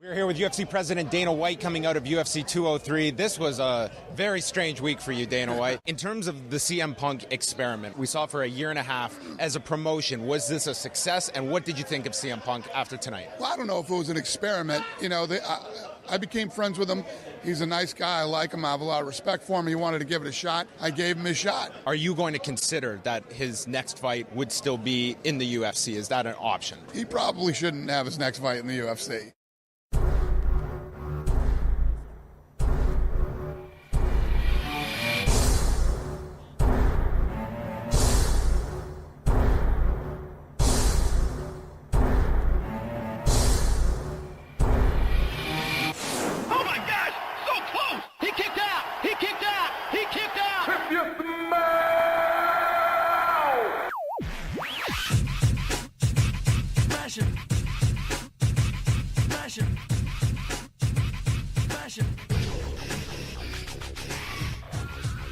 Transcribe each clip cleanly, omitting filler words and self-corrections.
We're here with UFC President Dana White coming out of UFC 203. This was a very strange week for you, Dana White. In terms of the CM Punk experiment, we saw for a year and a half as a promotion. Was this a success, and what did you think of CM Punk after tonight? Well, I don't know if it was an experiment. You know, I became friends with him. He's a nice guy. I like him. I have a lot of respect for him. He wanted to give it a shot. I gave him his shot. Are you going to consider that his next fight would still be in the UFC? Is that an option? He probably shouldn't have his next fight in the UFC.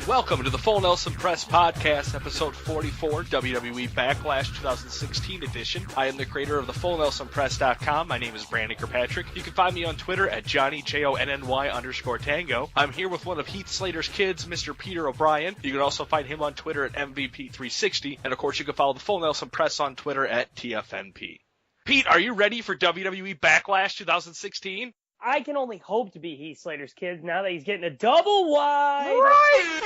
Welcome to the Full Nelson Press Podcast, episode 44, WWE Backlash 2016 edition. I am the creator of the FullNelsonPress.com. My name is Brandon Kirkpatrick. You can find me on Twitter at JohnnyJONNY_Tango. I'm here with one of Heath Slater's kids, Mr. Peter O'Brien. You can also find him on Twitter at MVP360. And of course, you can follow the Full Nelson Press on Twitter at TFNP. Pete, are you ready for WWE Backlash 2016? I can only hope to be Heath Slater's kid now that he's getting a double wide. Right!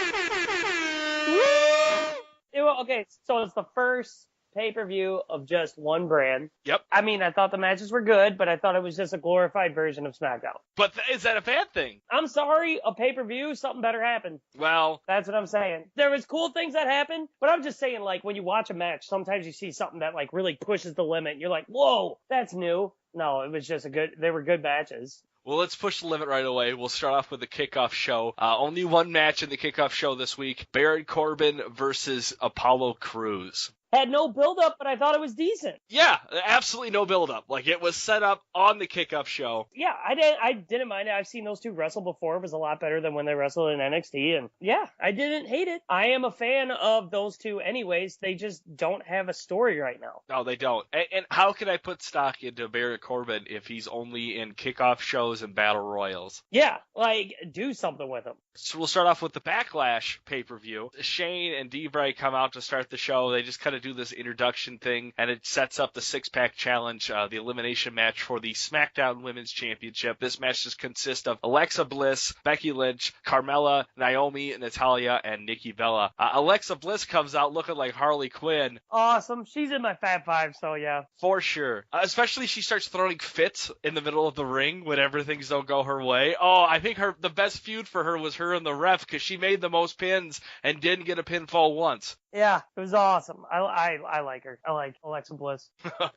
Okay, so it's the first pay-per-view of just one brand. Yep. I mean, I thought the matches were good, but I thought it was just a glorified version of SmackDown. But is that a bad thing? I'm sorry, a pay-per-view, something better happened. Well, that's what I'm saying. There was cool things that happened, but I'm just saying, like, when you watch a match, sometimes you see something that, like, really pushes the limit, and you're like, whoa, that's new. No, it was just they were good matches. Well, let's push the limit right away. We'll start off with the kickoff show. Only one match in the kickoff show this week. Baron Corbin versus Apollo Crews. Had no build-up, but I thought it was decent. Yeah, absolutely no build-up. Like, it was set up on the kickoff show. Yeah, I didn't mind it. I've seen those two wrestle before. It was a lot better than when they wrestled in NXT. And yeah, I didn't hate it. I am a fan of those two anyways. They just don't have a story right now. No, they don't. And how can I put stock into Baron Corbin if he's only in kickoff shows and battle royals? Yeah, like, do something with him. So we'll start off with the Backlash pay-per-view. Shane and Debray come out to start the show. They just kind of do this introduction thing, and it sets up the six-pack challenge, the elimination match for the SmackDown Women's Championship. This match just consists of Alexa Bliss, Becky Lynch, Carmella, Naomi, Natalya, and Nikki Bella. Alexa Bliss comes out looking like Harley Quinn. Awesome. She's in my Fab Five, so yeah. For sure. Especially she starts throwing fits in the middle of the ring whenever things don't go her way. Oh, I think the best feud for her was her and the ref, because she made the most pins and didn't get a pinfall once. Yeah, it was awesome. I like her. I like Alexa Bliss.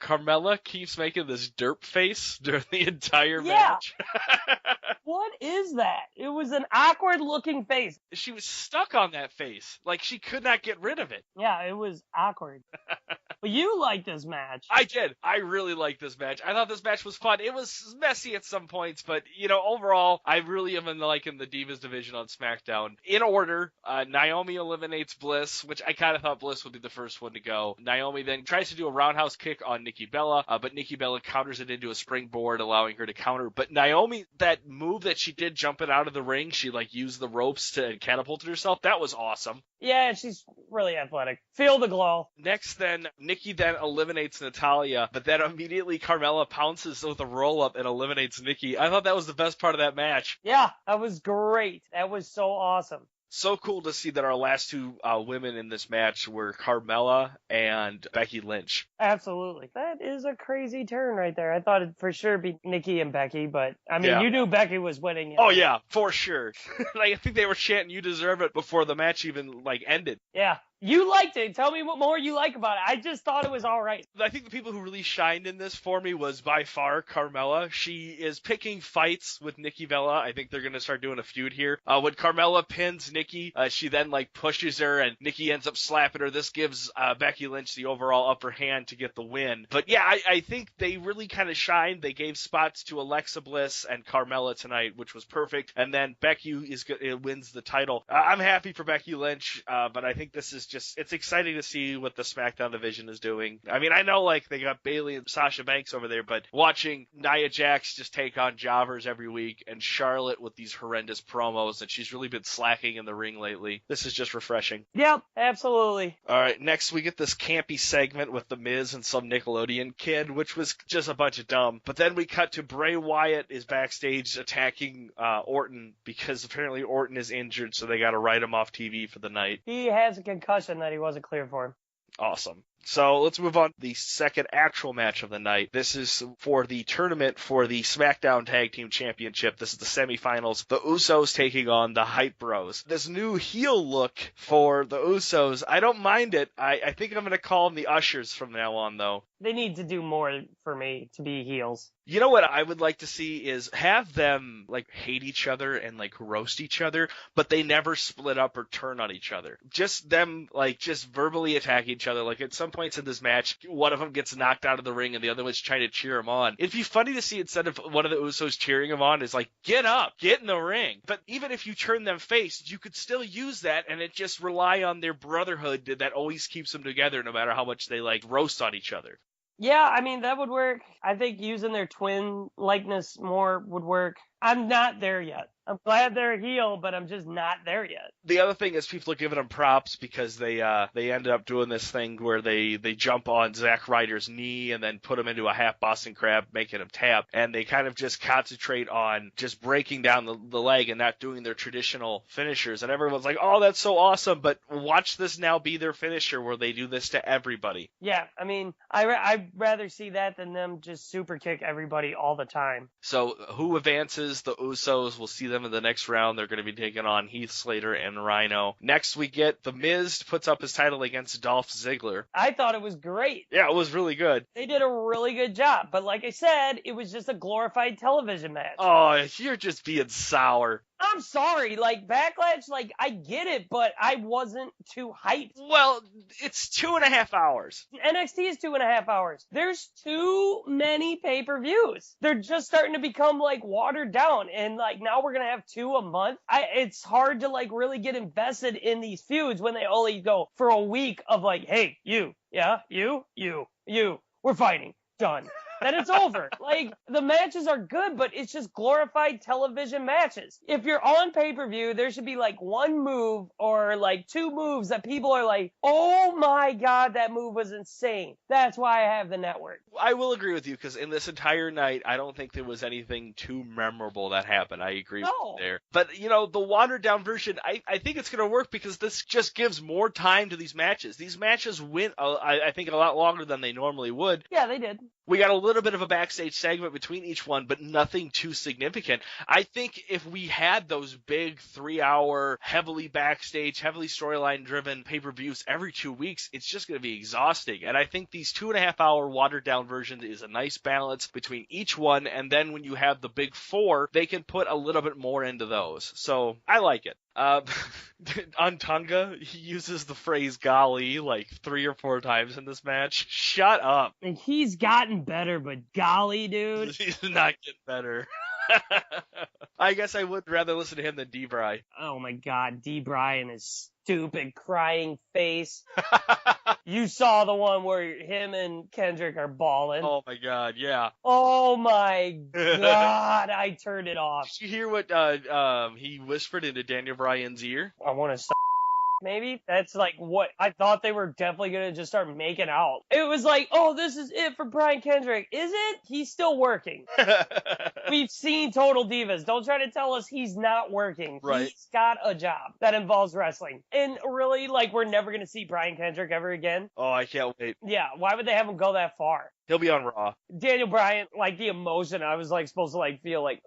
Carmella keeps making this derp face during the entire match. What is that? It was an awkward looking face. She was stuck on that face. Like, she could not get rid of it. Yeah, it was awkward. But you liked this match. I did. I really liked this match. I thought this match was fun. It was messy at some points, but, overall, I really am liking the Divas division on SmackDown. In order, Naomi eliminates Bliss, which I kind of thought Bliss would be the first one to go. Naomi then tries to do a roundhouse kick on Nikki Bella, but Nikki Bella counters it into a springboard, allowing her to counter. But Naomi, that move that she did jumping out of the ring, she used the ropes to catapult herself. That was awesome. Yeah, she's really athletic. Feel the glow. Next, then, Nikki then eliminates Natalya, but then immediately Carmella pounces with a roll-up and eliminates Nikki. I thought that was the best part of that match. Yeah, that was great. That was so awesome. So cool to see that our last two women in this match were Carmella and Becky Lynch. Absolutely. That is a crazy turn right there. I thought it'd for sure be Nikki and Becky, but I mean, You knew Becky was winning. Oh yeah, for sure. I think they were chanting "You deserve it" before the match even ended. Yeah. You liked it. Tell me what more you like about it. I just thought it was all right. I think the people who really shined in this for me was by far Carmella. She is picking fights with Nikki Bella. I think they're going to start doing a feud here. When Carmella pins Nikki, she then pushes her and Nikki ends up slapping her. This gives Becky Lynch the overall upper hand to get the win. But yeah, I think they really kind of shined. They gave spots to Alexa Bliss and Carmella tonight, which was perfect. And then Becky wins the title. I'm happy for Becky Lynch, but I think this is it's exciting to see what the SmackDown division is doing. I mean, I know like they got Bayley and Sasha Banks over there, but watching Nia Jax just take on jobbers every week and Charlotte with these horrendous promos, and she's really been slacking in the ring lately. This is just refreshing. Yep, absolutely. All right, next we get this campy segment with The Miz and some Nickelodeon kid, which was just a bunch of dumb. But then we cut to Bray Wyatt is backstage attacking Orton because apparently Orton is injured, so they got to write him off TV for the night. He has a concussion that he wasn't cleared for. Awesome. So let's move on to the second actual match of the night. This is for the tournament for the SmackDown Tag Team Championship. This is the semifinals. The Usos taking on the Hype Bros. This new heel look for the Usos, I don't mind it. I think I'm going to call them the Ushers from now on, though. They need to do more for me to be heels. You know what I would like to see is have them like hate each other and like roast each other, but they never split up or turn on each other. Just them like just verbally attack each other. Like at some points in this match, one of them gets knocked out of the ring and the other one's trying to cheer him on. It'd be funny to see instead of one of the Usos cheering him on is like, get up, get in the ring. But even if you turn them face, you could still use that and it just rely on their brotherhood that always keeps them together no matter how much they like roast on each other. Yeah, I mean, that would work. I think using their twin likeness more would work. I'm not there yet. I'm glad they're a heel, but I'm just not there yet. The other thing is people are giving them props because they ended up doing this thing where they jump on Zack Ryder's knee and then put him into a half Boston Crab, making him tap. And they kind of just concentrate on just breaking down the leg and not doing their traditional finishers. And everyone's like, oh, that's so awesome. But watch this now be their finisher where they do this to everybody. Yeah, I mean, I'd rather see that than them just super kick everybody all the time. So who advances? The Usos. We'll see them in the next round. They're going to be taking on Heath Slater and Rhino. Next, we get The Miz puts up his title against Dolph Ziggler. I thought it was great. Yeah, it was really good. They did a really good job. But like I said, it was just a glorified television match. Oh, you're just being sour. I'm sorry, like, Backlash, like, I get it, but I wasn't too hyped. Well, it's 2.5 hours. NXT is 2.5 hours. There's too many pay-per-views. They're just starting to become, like, watered down, and, like, now we're gonna have 2 a month. It's hard to, like, really get invested in these feuds when they only go for a week of, like, hey, you, yeah, you, we're fighting, done. Then it's over. Like, the matches are good, but it's just glorified television matches. If you're on pay-per-view, there should be, like, 1 move or, like, 2 moves that people are like, oh my God, that move was insane. That's why I have the network. I will agree with you, because in this entire night, I don't think there was anything too memorable that happened. I agree with you there. But, you know, the watered-down version, I think it's going to work because this just gives more time to these matches. These matches went, I think, a lot longer than they normally would. Yeah, they did. We got a little bit of a backstage segment between each one, but nothing too significant. I think if we had those big 3-hour, heavily backstage, heavily storyline-driven pay-per-views every 2 weeks, it's just going to be exhausting. And I think these 2.5-hour watered-down version is a nice balance between each one, and then when you have the big 4, they can put a little bit more into those. So I like it. On Tonga, he uses the phrase golly like 3 or 4 times in this match. Shut up. And he's gotten better, but golly, dude. He's not getting better. I guess I would rather listen to him than D-Bry. Oh my God, D-Bry and his stupid crying face. You saw the one where him and Kendrick are balling. Oh my God, yeah. Oh my God, I turned it off. Did you hear what he whispered into Daniel Bryan's ear? I want to maybe? That's like what I thought they were definitely going to just start making out. It was like, oh, this is it for Brian Kendrick. Is it? He's still working. We've seen Total Divas. Don't try to tell us he's not working. Right. He's got a job that involves wrestling. And really, like, we're never going to see Brian Kendrick ever again. Oh, I can't wait. Yeah, why would they have him go that far? He'll be on Raw. Daniel Bryan, like, the emotion, I was, like, supposed to, like, feel like,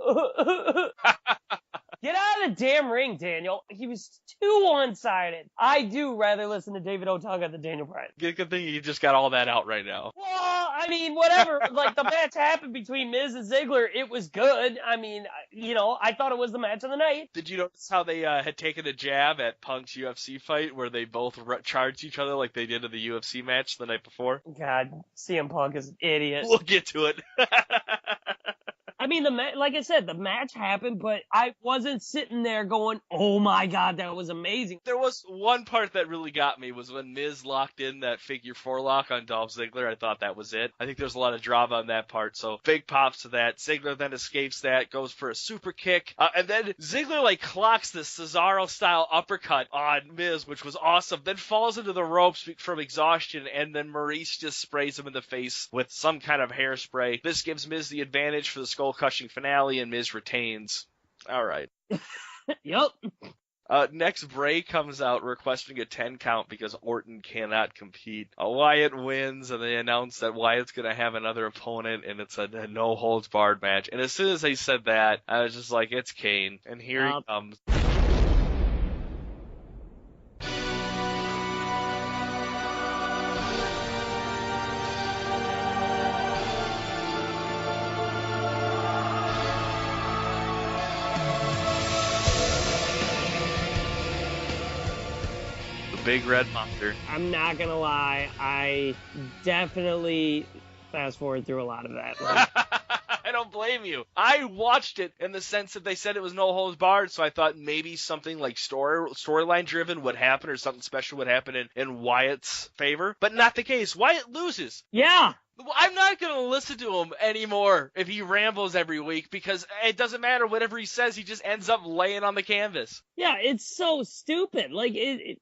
get out of the damn ring, Daniel. He was too one-sided. I do rather listen to David Otunga than Daniel Bryan. Good thing you just got all that out right now. Well, I mean, whatever. Like, the match happened between Miz and Ziggler. It was good. I mean, you know, I thought it was the match of the night. Did you notice how they had taken a jab at Punk's UFC fight where they both charged each other like they did in the UFC match the night before? God, CM Punk is an idiot. We'll get to it. I mean, like I said, the match happened, but I wasn't sitting there going, oh my God, that was amazing. There was one part that really got me was when Miz locked in that figure 4 lock on Dolph Ziggler. I thought that was it. I think there's a lot of drama on that part, so big pops to that. Ziggler then escapes that, goes for a super kick, and then Ziggler like clocks this Cesaro-style uppercut on Miz, which was awesome, then falls into the ropes from exhaustion, and then Maurice just sprays him in the face with some kind of hairspray. This gives Miz the advantage for the skull-crushing finale, and Miz retains. All right. Yep. Next, Bray comes out requesting a 10 count because Orton cannot compete. Wyatt wins, and they announce that Wyatt's going to have another opponent, and it's a no-holds-barred match. And as soon as they said that, I was just like, it's Kane. And here he comes. Big red monster. I'm not gonna lie, I definitely fast forward through a lot of that. Like, I don't blame you. I watched it in the sense that they said it was no holds barred, so I thought maybe something like storyline driven would happen or something special would happen in Wyatt's favor, but not the case. Wyatt loses. yeah. I'm not going to listen to him anymore if he rambles every week because it doesn't matter. Whatever he says, he just ends up laying on the canvas. Yeah, it's so stupid. Like,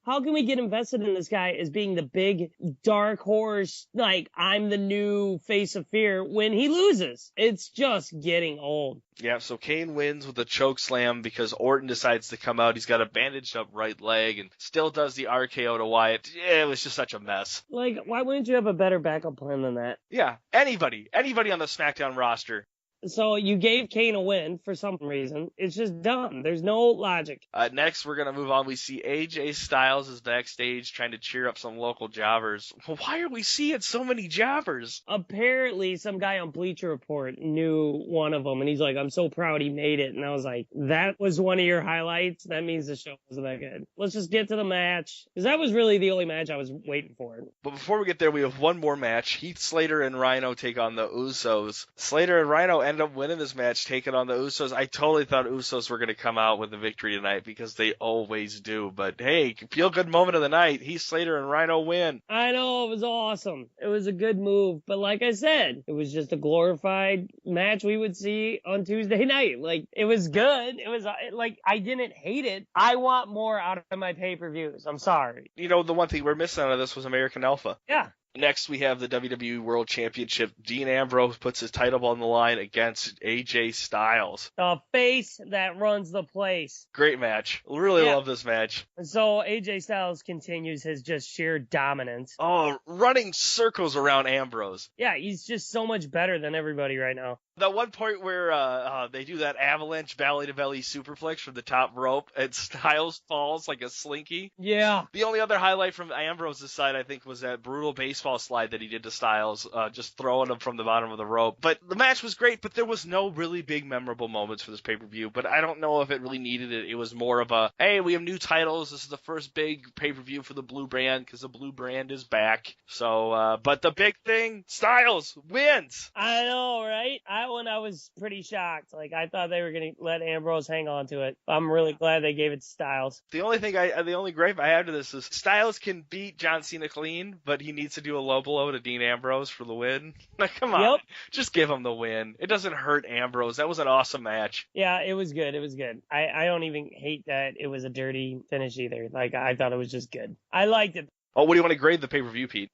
how can we get invested in this guy as being the big dark horse, like, I'm the new face of fear when he loses? It's just getting old. Yeah, so Kane wins with a choke slam because Orton decides to come out. He's got a bandaged up right leg and still does the RKO to Wyatt. Yeah, it was just such a mess. Like, why wouldn't you have a better backup plan than that? Yeah, anybody on the SmackDown roster. So you gave Kane a win for some reason. It's just dumb. There's no logic. Next, we're going to move on. We see AJ Styles is backstage trying to cheer up some local jobbers. Why are we seeing so many jobbers? Apparently, some guy on Bleacher Report knew one of them, and he's like, I'm so proud he made it. And I was like, that was one of your highlights? That means the show wasn't that good. Let's just get to the match. Because that was really the only match I was waiting for. But before we get there, we have one more match. Heath Slater and Rhino take on the Usos. Slater and Rhino end up winning this match, taking on the Usos. I totally thought Usos were going to come out with the victory tonight because they always do. But hey, feel good moment of the night. Heath Slater and Rhino win. I know, it was awesome. It was a good move. But like I said, it was just a glorified match we would see on Tuesday night. Like, it was good. It was like, I didn't hate it. I want more out of my pay-per-views. I'm sorry. You know, the one thing we're missing out of this was American Alpha. Yeah. Next, we have the WWE World Championship. Dean Ambrose puts his title on the line against AJ Styles. The face that runs the place. Great match. Really love this match. So AJ Styles continues his just sheer dominance. Oh, running circles around Ambrose. Yeah, he's just so much better than everybody right now. That one point where they do that avalanche belly-to-belly superplex from the top rope, and Styles falls like a slinky. Yeah. The only other highlight from Ambrose's side, I think, was that brutal baseball slide that he did to Styles, just throwing him from the bottom of the rope. But the match was great, but there was no really big memorable moments for this pay-per-view. But I don't know if it really needed it. It was more of a, hey, we have new titles. This is the first big pay-per-view for the blue brand because the blue brand is back. So, but the big thing, Styles wins. I know, right? I was pretty shocked. Like, I thought they were going to let Ambrose hang on to it. I'm really glad they gave it to Styles. The only gripe I have to this is Styles can beat John Cena clean, but he needs to do a low blow to Dean Ambrose for the win. Like, come on. Just give him the win. It doesn't hurt Ambrose. That was an awesome match. Yeah, it was good. It was good. I don't even hate that it was a dirty finish either. Like, I thought it was just good. I liked it. Oh, what do you want to grade the pay-per-view, Pete?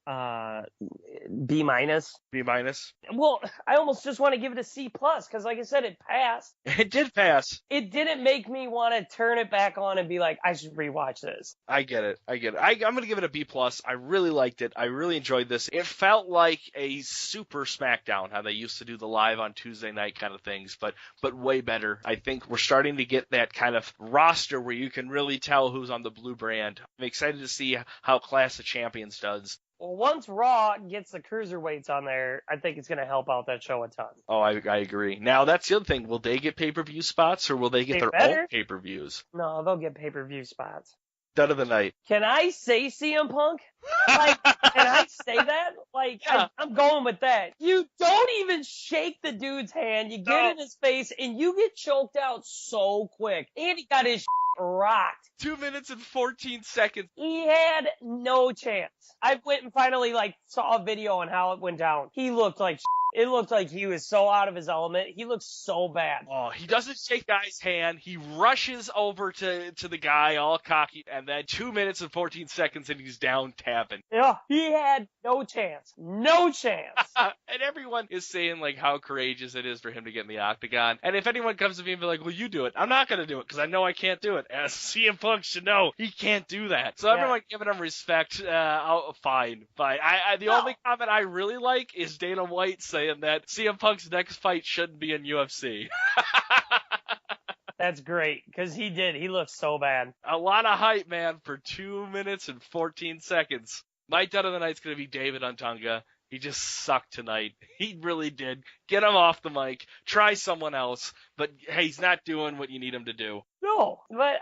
B minus. B minus? Well, I almost just want to give it a C plus because, like I said, it passed. It did pass. It didn't make me want to turn it back on and be like, I should rewatch this. I get it. I'm going to give it a B plus. I really liked it. I really enjoyed this. It felt like a super SmackDown, how they used to do the live on Tuesday night kind of things, but way better. I think we're starting to get that kind of roster where you can really tell who's on the blue brand. I'm excited to see how Clash of Champions does. Well, once Raw gets the cruiserweights on there, I think it's going to help out that show a ton. Oh, I agree. Now, that's the other thing. Will they get pay-per-view spots, or will they get their own pay-per-views? No, they'll get pay-per-view spots. Done of the night. Can I say CM Punk? Like, can I say that? Like, Yeah. I'm going with that. You don't even shake the dude's hand. You get in his face, and you get choked out so quick. And he got his rocked. 2 minutes and 14 seconds. He had no chance. I went and finally, saw a video on how it went down. He looked like It looked like he was so out of his element. He looked so bad. Oh, he doesn't shake the guy's hand. He rushes over to the guy all cocky, and then 2 minutes and 14 seconds, and he's down tapping. Yeah, he had no chance. No chance. And everyone is saying, how courageous it is for him to get in the octagon. And if anyone comes to me and be like, well, you do it, I'm not going to do it because I know I can't do it. As CM Punk should know, he can't do that. So everyone giving him respect, fine. The only comment I really like is Dana White saying that CM Punk's next fight shouldn't be in UFC. That's great, because he did. He looked so bad. A lot of hype, man, for 2 minutes and 14 seconds. My dud of the night's going to be David Untunga. He just sucked tonight. He really did. Get him off the mic. Try someone else. But, hey, he's not doing what you need him to do. No, but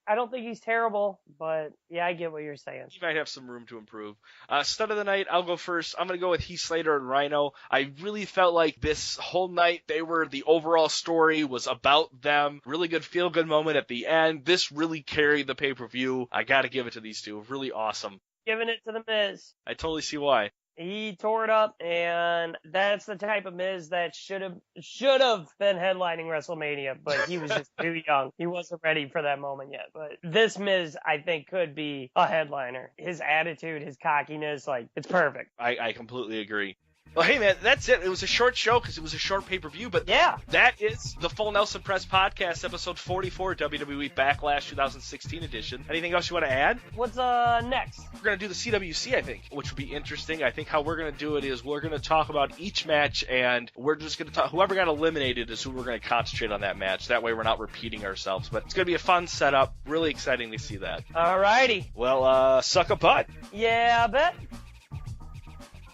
I don't think he's terrible, but yeah, I get what you're saying. He might have some room to improve. Stud of the night, I'll go first. I'm going to go with Heath Slater and Rhino. I really felt like this whole night, the overall story was about them. Really good feel-good moment at the end. This really carried the pay-per-view. I got to give it to these two. Really awesome. Giving it to The Miz. I totally see why. He tore it up, and that's the type of Miz that should have been headlining WrestleMania, but he was just too young. He wasn't ready for that moment yet. But this Miz, I think, could be a headliner. His attitude, his cockiness, it's perfect. I completely agree. Well, hey, man, that's it. It was a short show because it was a short pay-per-view, but yeah, that is the Full Nelson Press Podcast, episode 44, WWE Backlash 2016 edition. Anything else you want to add? What's next? We're going to do the CWC, I think, which would be interesting. I think how we're going to do it is we're going to talk about each match, and we're just going to talk, whoever got eliminated is who we're going to concentrate on that match. That way we're not repeating ourselves, but it's going to be a fun setup. Really exciting to see that. Alrighty. Well, suck a butt. Yeah, I bet.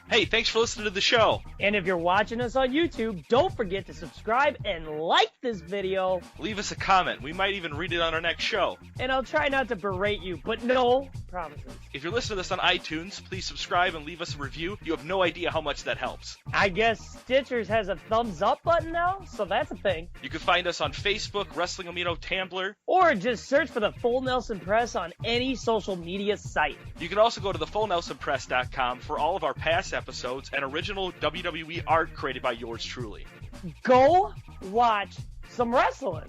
Hey, thanks for listening to the show. And if you're watching us on YouTube, don't forget to subscribe and like this video. Leave us a comment. We might even read it on our next show. And I'll try not to berate you, but no promises. If you're listening to this on iTunes, please subscribe and leave us a review. You have no idea how much that helps. I guess Stitchers has a thumbs up button now, so that's a thing. You can find us on Facebook, Wrestling Amino, Tumblr. Or just search for the Full Nelson Press on any social media site. You can also go to thefullnelsonpress.com for all of our past episodes and original WWE art created by yours truly. Go watch some wrestling.